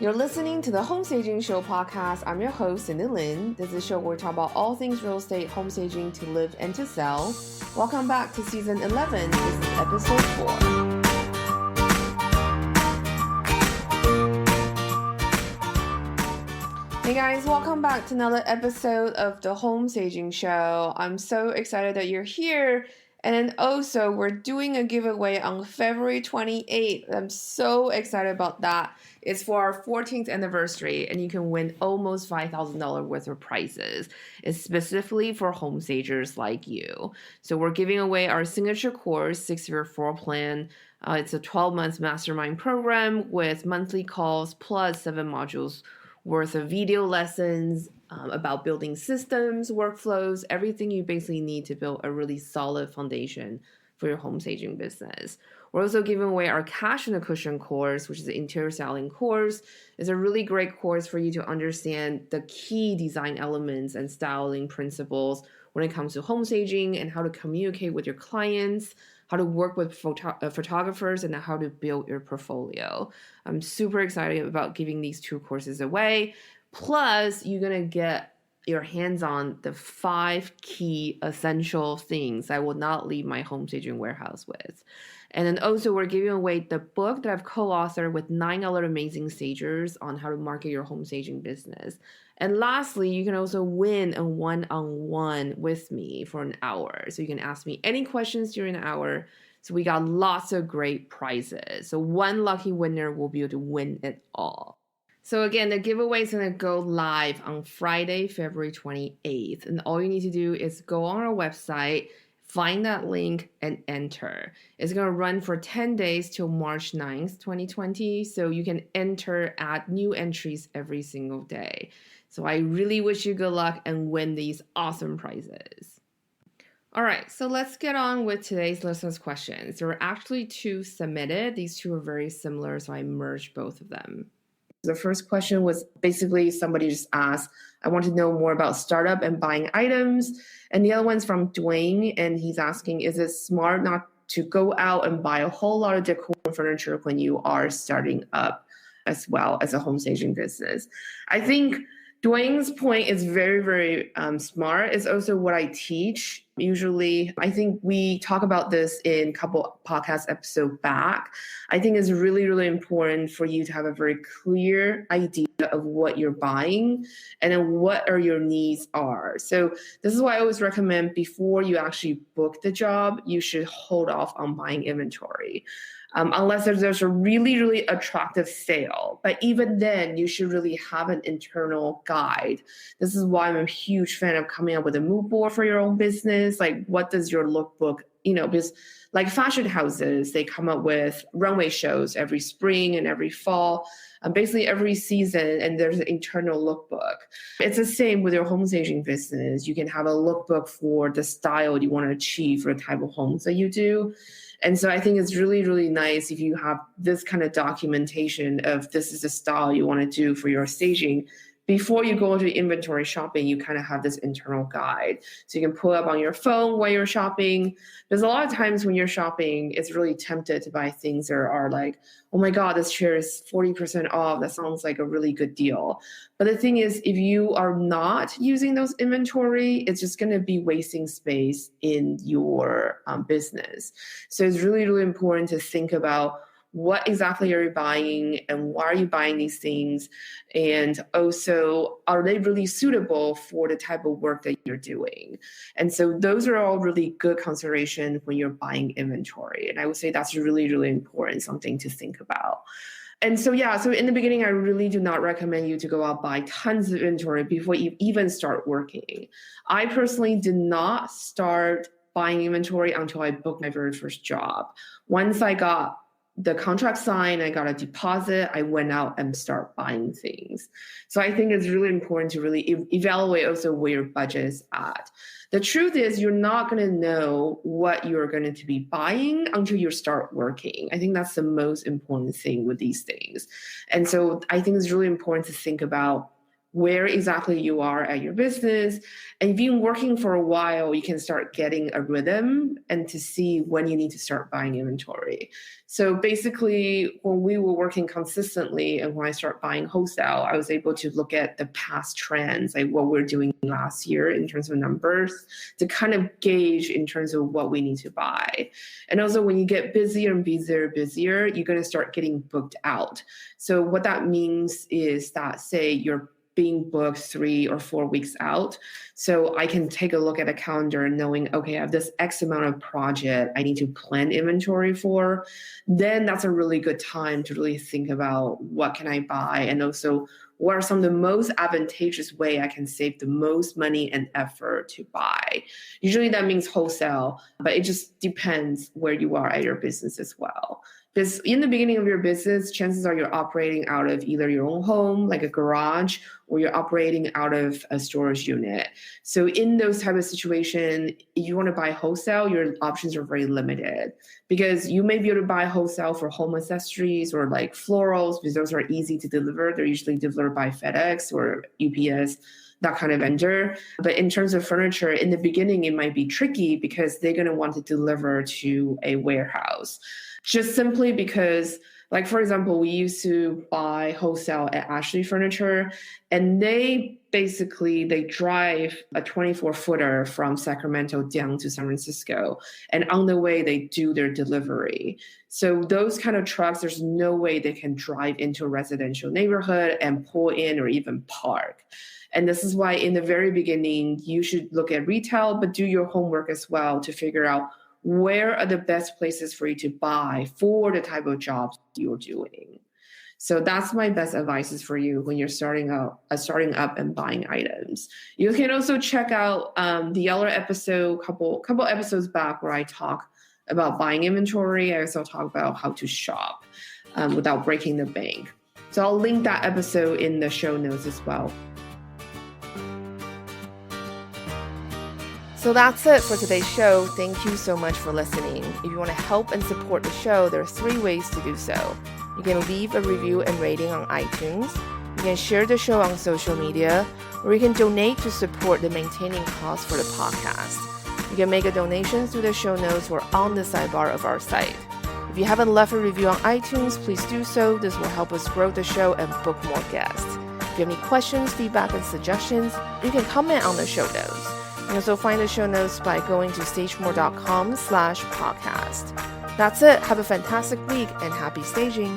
You're listening to the Home Staging Show podcast. I'm your host, Cindy Lin. This is a show where we talk about all things real estate, home staging to live and to sell. Welcome back to season 11. This is episode 4. Hey guys, welcome back to another episode of the Home Staging Show. I'm so excited that you're here. And then also, we're doing a giveaway on February 28th. I'm so excited about that. It's for our 14th anniversary, and you can win almost $5,000 worth of prizes. It's specifically for home stagers like you. So we're giving away our signature course, 6-year floor plan. It's a 12-month mastermind program with monthly calls plus 7 modules worth of video lessons about building systems, workflows, everything you basically need to build a really solid foundation for your home staging business. We're also giving away our Cash in the Cushion course, which is an interior styling course. It's a really great course for you to understand the key design elements and styling principles when it comes to home staging and how to communicate with your clients, how to work with photographers, and how to build your portfolio. I'm super excited about giving these 2 courses away. Plus, you're going to get your hands on the 5 key essential things I will not leave my home staging warehouse with. And then also we're giving away the book that I've co-authored with 9 other amazing stagers on how to market your home staging business. And lastly, you can also win a one-on-one with me for an hour. So you can ask me any questions during the hour. So we got lots of great prizes. So one lucky winner will be able to win it all. So again, the giveaway is going to go live on Friday, February 28th. And all you need to do is go on our website, find that link, and enter. It's going to run for 10 days till March 9th, 2020. So you can add new entries every single day. So I really wish you good luck and win these awesome prizes. All right, so let's get on with today's listeners' questions. There were actually 2 submitted. These 2 are very similar, so I merged both of them. The first question was basically somebody just asked, I want to know more about startup and buying items. And the other one's from Dwayne, and he's asking, is it smart not to go out and buy a whole lot of decor and furniture when you are starting up as well as a home staging business? I think Dwayne's point is very, very smart. It's also what I teach. Usually, I think we talk about this in a couple podcast episodes back. I think it's really, really important for you to have a very clear idea of what you're buying and then what are your needs are. So this is why I always recommend before you actually book the job, you should hold off on buying inventory. Unless there's a really, really attractive sale. But even then, you should really have an internal guide. This is why I'm a huge fan of coming up with a mood board for your own business. Like, what does your lookbook, because like fashion houses, they come up with runway shows every spring and every fall, basically every season, and there's an internal lookbook. It's the same with your home staging business. You can have a lookbook for the style you want to achieve for the type of homes that you do. And so I think it's really, really nice if you have this kind of documentation of this is the style you want to do for your staging. Before you go into inventory shopping, you kind of have this internal guide. So you can pull up on your phone while you're shopping. There's a lot of times when you're shopping, it's really tempted to buy things that are like, oh my God, this chair is 40% off. That sounds like a really good deal. But the thing is, if you are not using those inventory, it's just going to be wasting space in your business. So it's really, really important to think about what exactly are you buying and why are you buying these things? And also, are they really suitable for the type of work that you're doing? And so those are all really good consideration when you're buying inventory. And I would say that's really, really important, something to think about. And so, so in the beginning, I really do not recommend you to go out buy tons of inventory before you even start working. I personally did not start buying inventory until I booked my very first job. Once I got the contract signed, I got a deposit, I went out and start buying things. So I think it's really important to really evaluate also where your budget is at. The truth is you're not going to know what you're going to be buying until you start working. I think that's the most important thing with these things. And so I think it's really important to think about where exactly you are at your business. And if you've been working for a while, you can start getting a rhythm and to see when you need to start buying inventory. So basically, when we were working consistently and when I started buying wholesale, I was able to look at the past trends, like what we're doing last year in terms of numbers, to kind of gauge in terms of what we need to buy. And also, when you get busier and busier, you're going to start getting booked out. So what that means is that, say, you're being booked 3 or 4 weeks out. So I can take a look at a calendar knowing, okay, I have this X amount of project I need to plan inventory for. Then that's a really good time to really think about what can I buy, and also what are some of the most advantageous way I can save the most money and effort to buy. Usually that means wholesale, but it just depends where you are at your business as well. Because in the beginning of your business, chances are you're operating out of either your own home, like a garage, or you're operating out of a storage unit. So in those type of situation, if you want to buy wholesale, your options are very limited, because you may be able to buy wholesale for home accessories or like florals, because those are easy to deliver. They're usually delivered by FedEx or UPS, that kind of vendor. But in terms of furniture, in the beginning, it might be tricky because they're going to want to deliver to a warehouse. Just simply because, like, for example, we used to buy wholesale at Ashley Furniture, and they drive a 24-footer from Sacramento down to San Francisco. And on the way, they do their delivery. So those kind of trucks, there's no way they can drive into a residential neighborhood and pull in or even park. And this is why in the very beginning, you should look at retail, but do your homework as well to figure out where are the best places for you to buy for the type of jobs you're doing. So that's my best advice for you when you're starting up and buying items. You can also check out the other episode, couple episodes back, where I talk about buying inventory. I also talk about how to shop without breaking the bank. So I'll link that episode in the show notes as well. So that's it for today's show. Thank you so much for listening. If you want to help and support the show, there are 3 ways to do so. You can leave a review and rating on iTunes. You can share the show on social media, or you can donate to support the maintaining costs for the podcast. You can make a donation through the show notes or on the sidebar of our site. If you haven't left a review on iTunes, please do so. This will help us grow the show and book more guests. If you have any questions, feedback, and suggestions, you can comment on the show notes. You can also find the show notes by going to stagemore.com/podcast. That's it. Have a fantastic week and happy staging.